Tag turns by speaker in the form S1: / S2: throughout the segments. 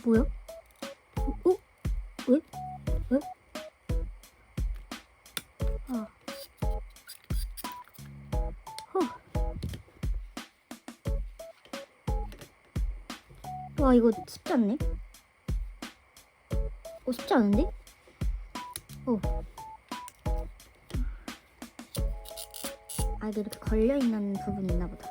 S1: 뭐야? 왜? 왜? 아. 와, 이거 쉽지 않네? 쉽지 않은데? 아, 이게 이렇게 걸려있는 부분이 있나 보다.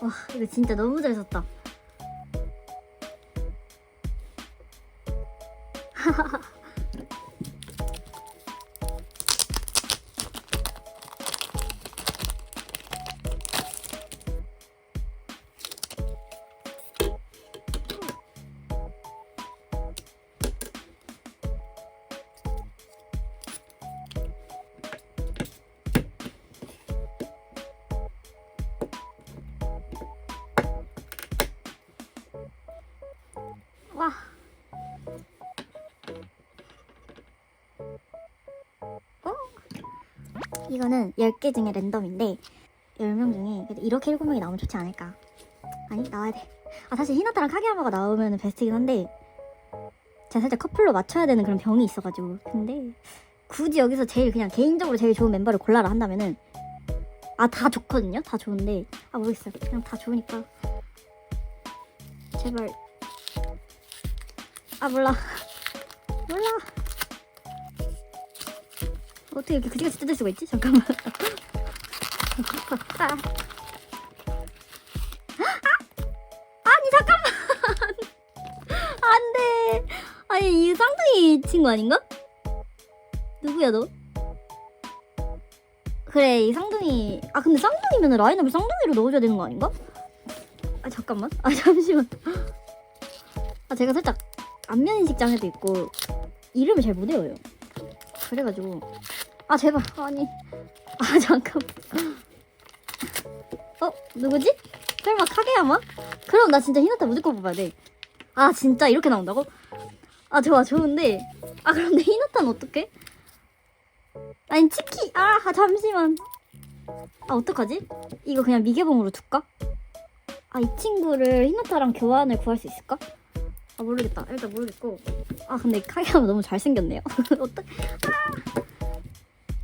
S1: 와, 이거 진짜 너무 잘 썼다. 와. 이거는 10개 중에 랜덤인데 10명 중에 그래도 이렇게 7명이 나오면 좋지 않을까. 아니, 나와야 돼. 사실 히나타랑 카게야마가 나오면 베스트긴 한데 제가 살짝 커플로 맞춰야 되는 그런 병이 있어가지고. 근데 굳이 여기서 제일 그냥 개인적으로 제일 좋은 멤버를 골라라 한다면은 다 좋거든요? 다 좋은데 모르겠어요. 그냥 다 좋으니까 제발. 몰라. 어떻게 이렇게 그지같이 뜯을 수가 있지? 잠깐만. 아니, 잠깐만. 안 돼. 아니, 이 쌍둥이 친구 아닌가? 누구야, 너? 그래, 이 쌍둥이. 근데 쌍둥이면 라인업을 쌍둥이로 넣어줘야 되는 거 아닌가? 잠깐만. 잠시만. 제가 살짝 안면인식장애도 있고 이름을 잘 못 외워요. 그래가지고 제발. 아니. 잠깐만. 누구지? 설마 카게야마? 그럼 나 진짜 히나타 무조건 뽑아야 돼. 진짜 이렇게 나온다고? 좋아, 좋은데. 그런데 히나타는 어떡해? 아니, 치키. 잠시만. 어떡하지? 이거 그냥 미개봉으로 둘까? 이 친구를 히나타랑 교환을 구할 수 있을까? 모르겠다. 일단 모르겠고. 근데 카게야마 너무 잘생겼네요. 어떡?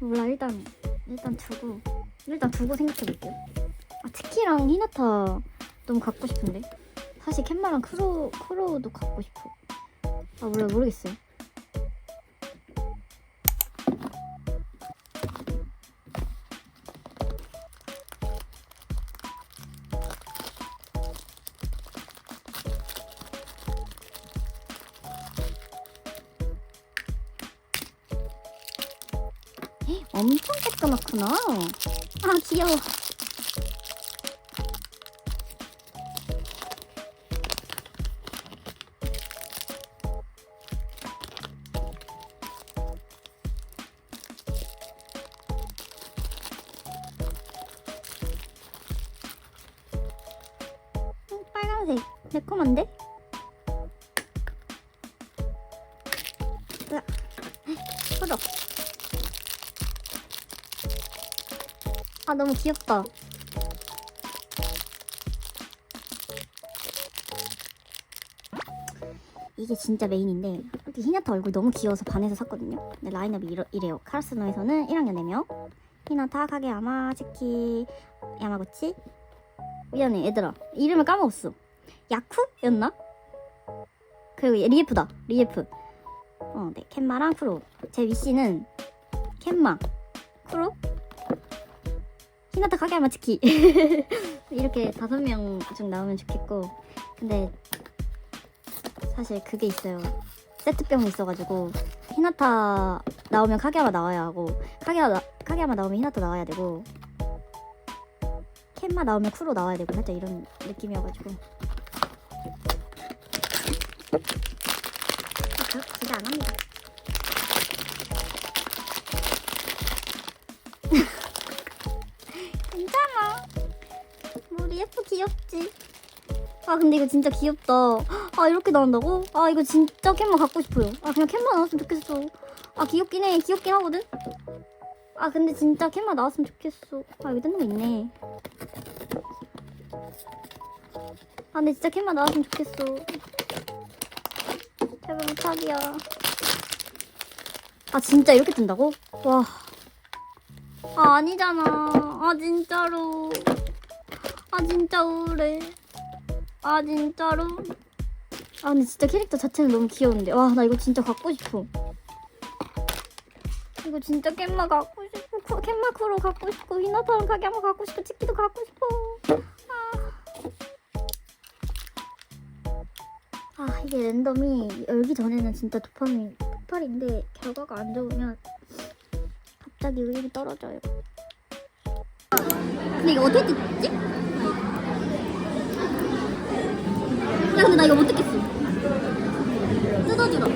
S1: 몰라. 일단 두고 생각해볼게요. 치키랑 히나타 너무 갖고 싶은데. 사실 캔마랑 크로도 갖고 싶어. 몰라. 모르겠어요. 엄청 새까맣구나. 귀여워. 빨간색 매콤한데? 풀어. 너무 귀엽다. 이게 진짜 메인인데 히나타 얼굴 너무 귀여워서 반해서 샀거든요. 근데 라인업이 이래요. 카라스노에서는 1학년 4명, 히나타, 카게야마, 치키, 야마구치. 미안해 얘들아, 이름을 까먹었어. 야쿠였나? 그리고 리에프다. 리에프. 네, 캔마랑 쿠로. 제 위시는 캔마, 쿠로, 히나타, 카게야마, 치키. 이렇게 5명 중 나오면 좋겠고. 근데 사실 그게 있어요. 세트병이 있어가지고 히나타 나오면 카게야마 나와야 하고 카게야마 나오면 히나타 나와야 되고 캔마 나오면 쿠로 나와야 되고 살짝 이런 느낌이어가지고 기대 안 합니다. 괜찮아. 우리 예쁘 귀엽지? 아 근데 이거 진짜 귀엽다. 아 이렇게 나온다고? 아 이거 진짜 캔마 갖고 싶어요. 아 그냥 캔마 나왔으면 좋겠어. 아 귀엽긴 해. 귀엽긴 하거든? 아 근데 진짜 캔마 나왔으면 좋겠어. 아 여기 뜯는 거 있네. 아 근데 진짜 캔마 나왔으면 좋겠어. 제발 부탁이야. 아 진짜 이렇게 뜬다고? 와. 아 아니잖아. 아 진짜로. 아 진짜 우울해. 아 진짜로. 아 근데 진짜 캐릭터 자체는 너무 귀여운데. 와 나 이거 진짜 갖고 싶어. 이거 진짜 캔마 갖고 싶고 캔마 쿠로 갖고 싶고 히나타랑 카게야마 갖고 싶고 치키도 갖고 싶어. 아 이게 랜덤이 열기 전에는 진짜 도파민 폭발인데 결과가 안 좋으면 갑자기 의욕이 떨어져요. 근데 이거 어떻게 뜯지? 야 근데 나 이거 못 뜯겠어. 뜯어주라.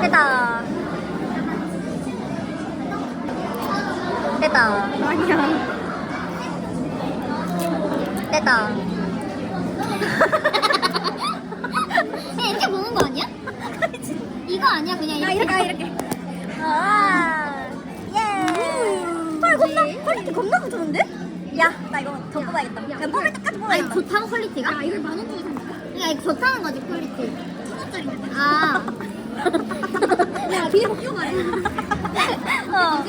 S1: 됐다. 됐다. 아니야. 됐다. 이렇게 보는 거 아니야? 이거 아니야 그냥 이렇게. 아 예. 헐 겁나 퀄리티 겁나 좋은데? 야 나 이거 더 뽑아야겠다. 야 뽑을 때까지 뽑아야겠다. 아니 좋다고 퀄리티가? 야 이걸 10,000원 주고 산 거야? 야 이거 좋다는 거지 퀄리티. 1,000원짜리. 아. 야 뒤에 벗겨 말해. 아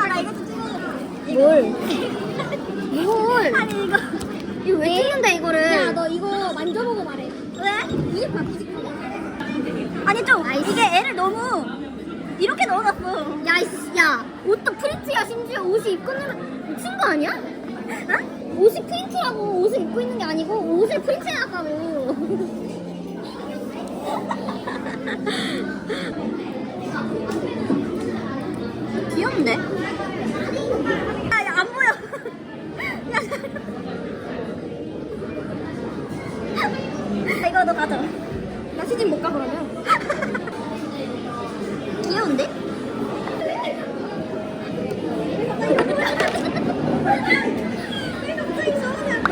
S1: 나 이거 좀 찍어줘. 뭘? 아니 이거 왜 찍는데 이거를? 야 너 이거 만져보고 말해. 왜? 이게 바꾸지. 아니 좀 이게 애를 너무 이렇게 넣어놨어. 야 옷도 프린트야. 심지어 옷이 입고 있는 미친 거 아니야? 응? 옷이 프린트라고. 옷을 입고 있는 게 아니고 옷을 프린트해놨다고. 귀여운데? 야 안 보여. 야 이거 너 가져. 나 시집 못 가 그러면. 귀여운데? 왜 갑자기 저러냐?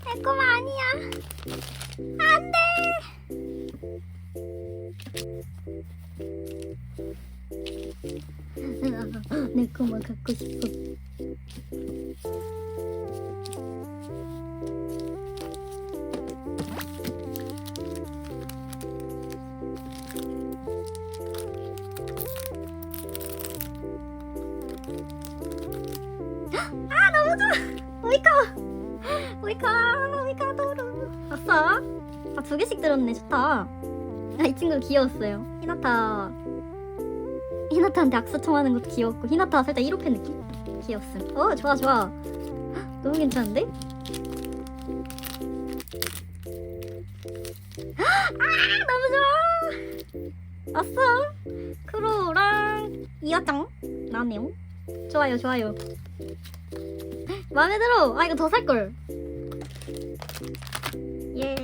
S1: 내 꼬마 아니야. 안 돼. 내 꼬마 갖고 싶어. 아 너무 좋아. 오이카 도루. 아싸. 아 2개씩 들었네. 좋다. 아, 이 친구 귀여웠어요. 히나타한테 악수 청하는 것도 귀엽고 히나타가 살짝 1호팬 느낌? 귀여웠음. 좋아 너무 괜찮은데? 아 너무 좋아. 아싸. 크로랑 이와짱 나네요. 좋아요 마음에 들어. 아 이거 더 살걸. 예.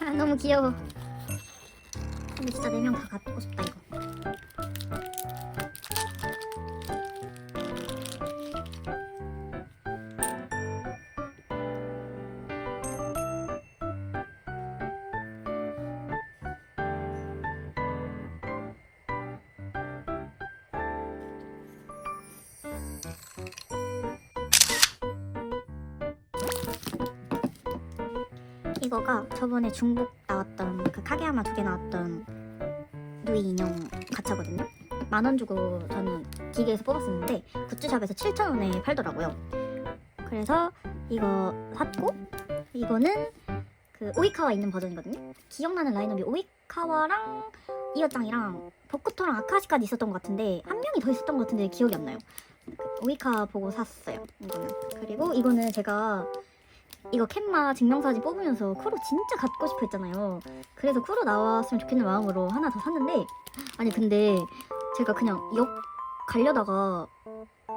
S1: 아 너무 귀여워. 근데 진짜 4명 다 갖고 싶다 이거. 이거가 저번에 중복 나왔던 그 카게야마 2개 나왔던 누이 인형 가차거든요. 10,000원 주고 저는 기계에서 뽑았었는데 굿즈샵에서 7,000원에 팔더라고요. 그래서 이거 샀고, 이거는 그 오이카와 있는 버전이거든요. 기억나는 라인업이 오이카와랑 이어짱이랑 벚꽃토랑 아카시까지 있었던 것 같은데 한 명이 더 있었던 것 같은데 기억이 안 나요. 오이카 보고 샀어요 이거는. 그리고 이거는 제가 이거 캔마 증명사진 뽑으면서 쿠로 진짜 갖고 싶어 했잖아요. 그래서 쿠로 나왔으면 좋겠는 마음으로 하나 더 샀는데, 아니 근데 제가 그냥 역 가려다가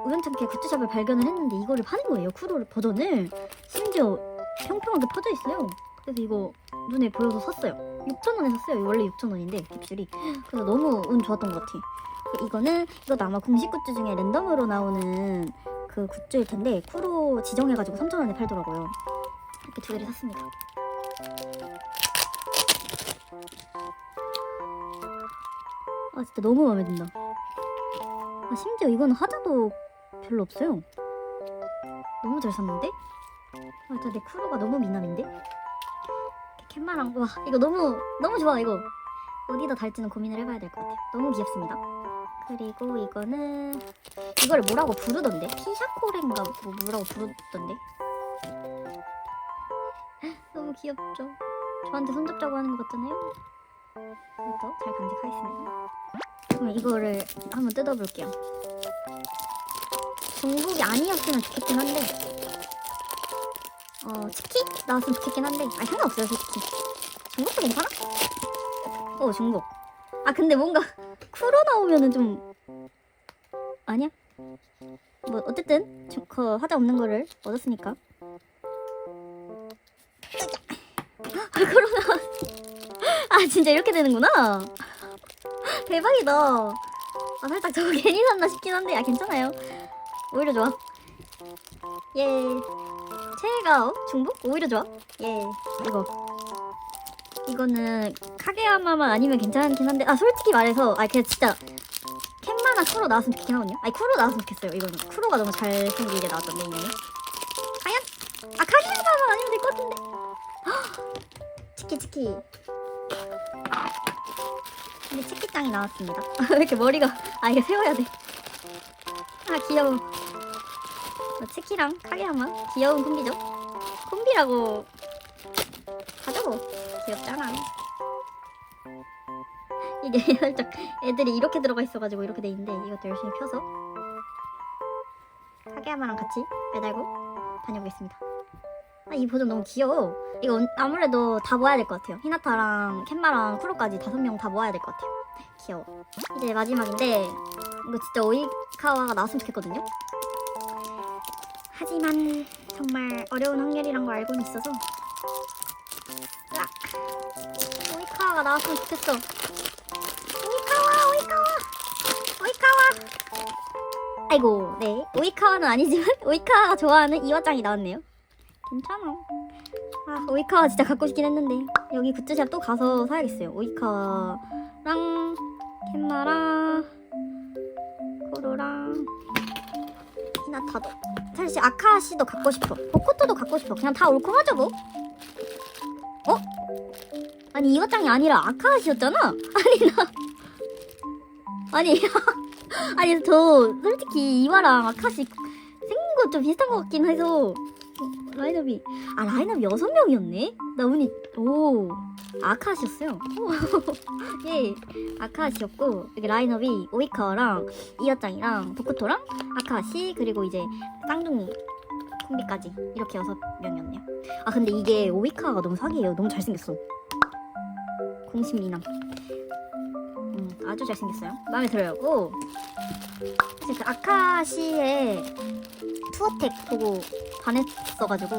S1: 우연찮게 굿즈샵을 발견을 했는데 이거를 파는 거예요. 쿠로 버전을. 심지어 평평하게 퍼져 있어요. 그래서 이거 눈에 보여서 샀어요. 6,000원에 샀어요. 원래 6,000원인데 캡슐이. 그래서 너무 운 좋았던 것 같아. 이것도 아마 공식 굿즈 중에 랜덤으로 나오는 그 굿즈일 텐데 쿠로 지정해가지고 3,000원에 팔더라고요. 이렇게 2개를 샀습니다. 아 진짜 너무 마음에 든다. 아 심지어 이거는 하자도 별로 없어요. 너무 잘 샀는데? 아 진짜 내 쿠로가 너무 미남인데? 캔마랑 와 이거 너무 좋아. 이거 어디다 달지는 고민을 해봐야 될 것 같아요. 너무 귀엽습니다. 그리고 이거를 뭐라고 부르던데? 피샤코렌가 뭐라고 부르던데? 너무 귀엽죠? 저한테 손잡자고 하는 것 같잖아요? 이것도 잘 간직하겠습니다. 그럼 이거를 한번 뜯어볼게요. 중복이 아니었으면 좋겠긴 한데 치키? 나왔으면 좋겠긴 한데 상관없어요 솔직히. 중복도 괜찮아? 중복. 아 근데 뭔가 쿠로 나오면은 좀 아니야? 뭐 어쨌든 그 화자 없는 거를 얻었으니까. 쿠로 나왔어. 아 진짜 이렇게 되는구나. 대박이다. 아 살짝 저거 괜히 샀나 싶긴 한데 괜찮아요. 오히려 좋아. 예. 최애가 중복? 오히려 좋아. 예. 이거는 카게야마만 아니면 괜찮긴 한데 솔직히 말해서 그냥 진짜 캔마나 쿠로 나왔으면 좋겠긴 하거든요. 쿠로 나왔으면 좋겠어요. 이거는 쿠로가 너무 잘생기게 나왔던데 이년이. 과연? 카게야마만 아니면 될 것 같은데. 치키. 근데 치키짱이 나왔습니다. 왜 이렇게 머리가 이거 세워야 돼. 귀여워. 치키랑 카게야마 귀여운 콤비죠. 콤비라고 하죠. 귀엽잖아. 이게 살짝 애들이 이렇게 들어가 있어가지고 이렇게 돼 있는데 이것도 열심히 펴서 카게야마랑 같이 매달고 다녀보겠습니다. 이 버전 너무 귀여워. 이거 아무래도 다 모아야 될 것 같아요. 히나타랑 캔마랑 쿠로까지 5명 다 모아야 될 것 같아요. 귀여워. 이제 마지막인데 이거 진짜 오이카와가 나왔으면 좋겠거든요. 하지만 정말 어려운 확률이란 걸 알고는 있어서 오이카와가 나왔으면 좋겠어. 오이카와. 아이고 네 오이카와는 아니지만 오이카와가 좋아하는 이와짱이 나왔네요. 괜찮아. 오이카와 진짜 갖고 싶긴 했는데 여기 굿즈샵 또 가서 사야겠어요. 오이카와랑 캔마랑 코로랑 히나타도 사실 아카시도 갖고 싶어. 벚꽃토도 갖고 싶어. 그냥 다 옳고 하죠 뭐. 아니 이와짱이 아니라 아카시였잖아. 아니 저 솔직히 이와랑 아카시 생긴 거 좀 비슷한 것 같긴 해서 라인업이 라인업이 6명이었네? 나 운이 아카시였어요. 예, 아카시였고 여기 라인업이 오이카와랑 이어짱이랑 보쿠토랑 아카시 그리고 이제 쌍둥이 콤비까지 이렇게 6명이었네요. 근데 이게 오이카가 너무 사기예요. 너무 잘생겼어. 공신 미남. 아주 잘생겼어요. 마음에 들어요. 이제 그 아카시의 투어텍 보고 반했어가지고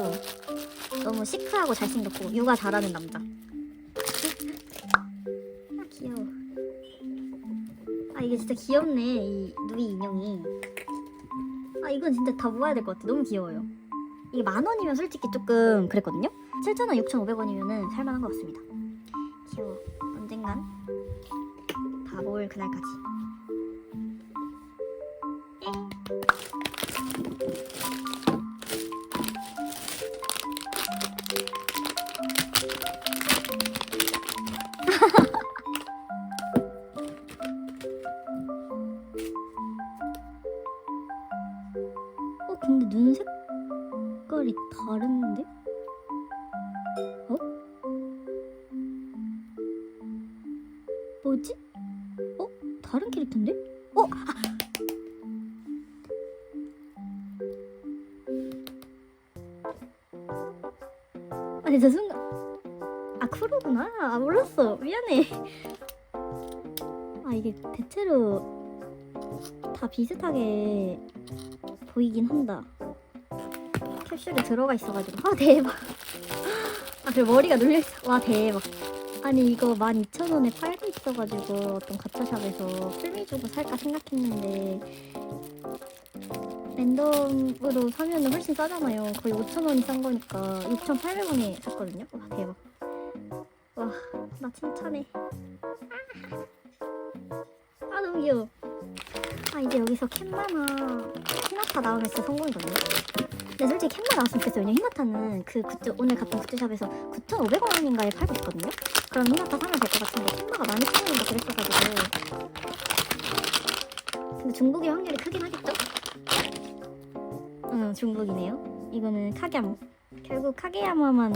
S1: 너무 시크하고 잘생겼고 육아 잘하는 남자. 귀여워. 이게 진짜 귀엽네. 이 누이 인형이. 이건 진짜 다 모아야 될 것 같아. 너무 귀여워요. 이게 10,000원이면 솔직히 조금 그랬거든요. 7,000원, 6,500원이면은 살만한 것 같습니다. 귀여워. 언젠간 다 모을 그날까지. 근데 눈 색깔이 다른데? 뭐지? 다른 캐릭터인데? 아니 저 순간 쿠로구나. 몰랐어. 미안해. 이게 대체로 다 비슷하게 보이긴 한다. 캡슐에 들어가 있어가지고 대박. 그리고 머리가 눌려있어. 와 대박. 아니 이거 12,000원에 팔고 있어가지고 어떤 가차샵에서 풀미 주고 살까 생각했는데 랜덤으로 사면은 훨씬 싸잖아요. 거의 5,000원이 싼 거니까 6,800원에 샀거든요. 와 대박. 와 나 칭찬해. 너무 귀여워. 이제 여기서 캔마나 히나타 나오면 진짜 성공이거든요. 근데 솔직히 캔마 나왔으면 좋겠어요. 왜냐면 히나타는 그 굿즈 오늘 갔던 굿즈샵에서 9,500원인가에 팔고 있거든요. 그럼 히나타 사면 될 것 같은데 캔마가 12,000원인가 그랬어가지고. 근데 중복일 확률이 크긴 하겠죠? 중복이네요. 이거는 카게야마. 결국 카게야마만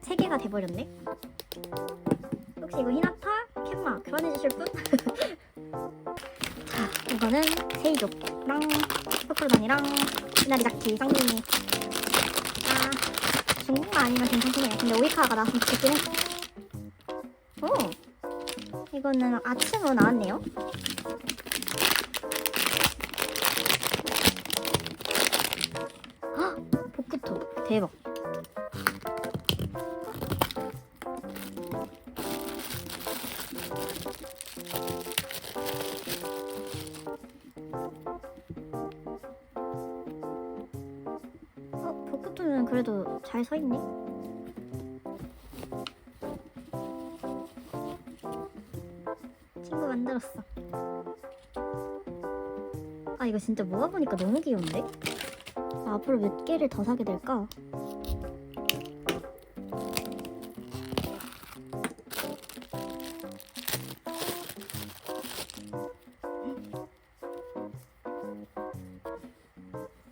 S1: 3개가 돼버렸네. 혹시 이거 히나타, 캔마 교환해주실 분? 이거는 세이조랑 스포클단이랑 이나리자키 쌍둥이. 중국만 아니면 괜찮긴 해. 근데 오이카가 나왔으면 좋겠긴 해. 이거는 아츠모 나왔네요. 보쿠토 대박. 보쿠토는 그래도 잘 서있네. 친구 만들었어. 이거 진짜 모아보니까 너무 귀여운데? 앞으로 몇 개를 더 사게 될까?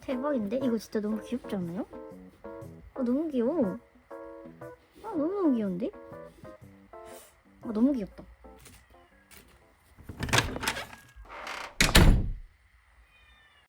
S1: 대박인데? 이거 진짜 너무 귀엽지 않아요? 너무 귀여워. 너무 귀여운데? 너무 귀엽다.